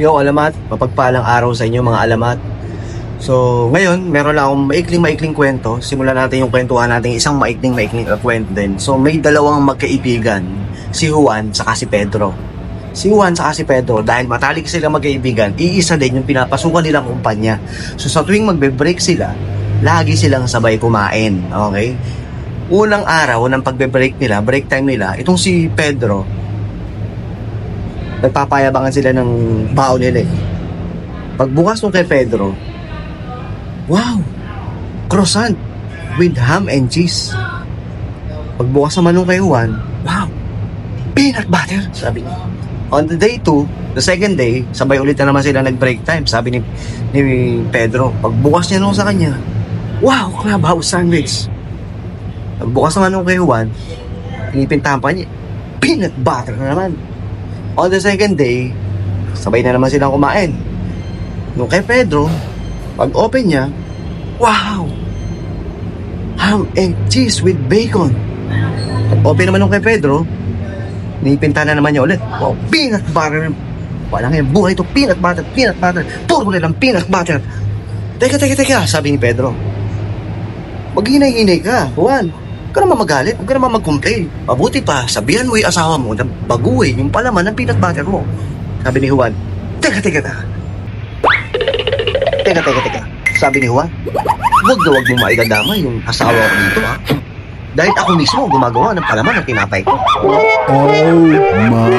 Yo, alamat, mapagpalang araw sa inyo mga alamat. So, ngayon, meron lang akong maikling kwento. Simulan natin yung kwentuhan natin, isang maikling kwento din. So, may dalawang magkaibigan, si Juan saka si Pedro. Si Juan saka si Pedro, dahil matalik sila magkaibigan, iisa din yung pinapasukan nilang kumpanya. So, sa tuwing magbe-break sila, lagi silang sabay kumain. Okay? Unang araw ng pagbe-break nila, break time nila, itong si Pedro, nagpapayabangan sila ng bao nila eh. Pagbukas nung kay Pedro, wow! Croissant with ham and cheese. Pagbukas naman nung kay Juan, wow! Peanut butter! Sabi niya. On the day 2, the second day, sabay ulit na naman sila nag-break time. Sabi ni Pedro, pagbukas niya nung sa kanya, wow! Clubhouse sandwich! Pagbukas naman nung kay Juan, pinipintahan pa niya, peanut butter na naman. On the second day, sabay na naman silang kumain. Nung kay Pedro, pag-open niya, wow! Ham and cheese with bacon. Pag-open naman nung kay Pedro, nipinta na naman niya ulit. Wow, peanut butter. Walang yung buhay ito, peanut butter. Puro lang peanut butter. Teka, sabi ni Pedro. Maghinay-hinay ka, Juan. Huwag ka naman magalit, huwag ka naman mag-complain. Mabuti pa, sabihan mo yung asawa mo na baguhin yung palaman ng peanut butter mo. Sabi ni Juan, Teka. Sabi ni Juan, huwag mo maidadama yung asawa ko dito, ha? Dahil ako mismo gumagawa ng palaman ng tinapay ko. Oh my God.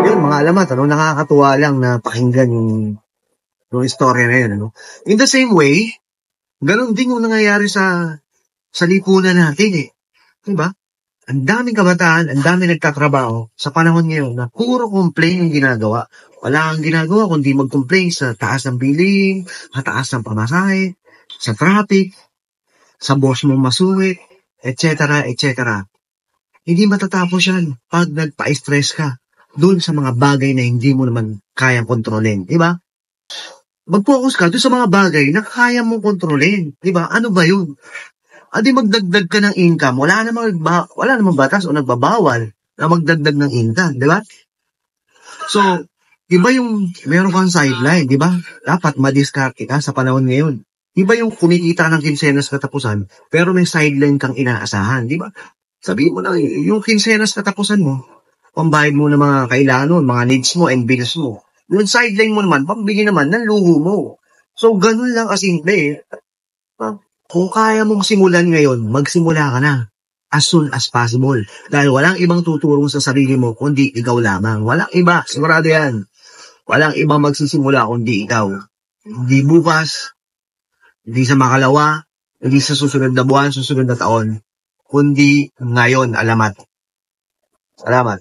Yun, mga alamat, nakakatuwa lang na pakinggan yung story na yun, ano? In the same way, ganun din yung nangyayari sa lipunan natin, eh. Diba? Ang daming kabataan, ang daming nagtatrabaho sa panahon ngayon na puro complain yung ginagawa. Wala kang ginagawa kundi mag-complain sa taas ng billing, sa taas ng pamasahe, sa traffic, sa boss mong masuwit, etc. Hindi matatapos yan pag nagpa-stress ka dun sa mga bagay na hindi mo naman kayang kontrolin. Diba? Mag-focus ka doon sa mga bagay na kaya mong kontrolin. Diba? Ano ba yun? Adi magdagdag ka ng income. Wala namang batas o nagbabawal na magdagdag ng income. Diba? So, iba yung meron kang sideline. Diba? Dapat madiskarte ka sa panahon ngayon. Iba yung kumikita ng kinsenas katapusan pero may sideline kang inaasahan. Diba? Sabihin mo na, yung kinsenas katapusan mo, pambayad mo ng mga kailangan mo, mga needs mo and bills mo. Yung sideline mo naman, pambigay naman ng luho mo. So, ganun lang kasimple. Kung kaya mong simulan ngayon, magsimula ka na as soon as possible. Dahil walang ibang tuturong sa sarili mo, kundi ikaw lamang. Walang iba, sigurado yan. Walang ibang magsisimula, kundi ikaw. Hindi bukas, hindi sa makalawa, hindi sa susunod na buwan, susunod na taon, kundi ngayon, alamat. Salamat.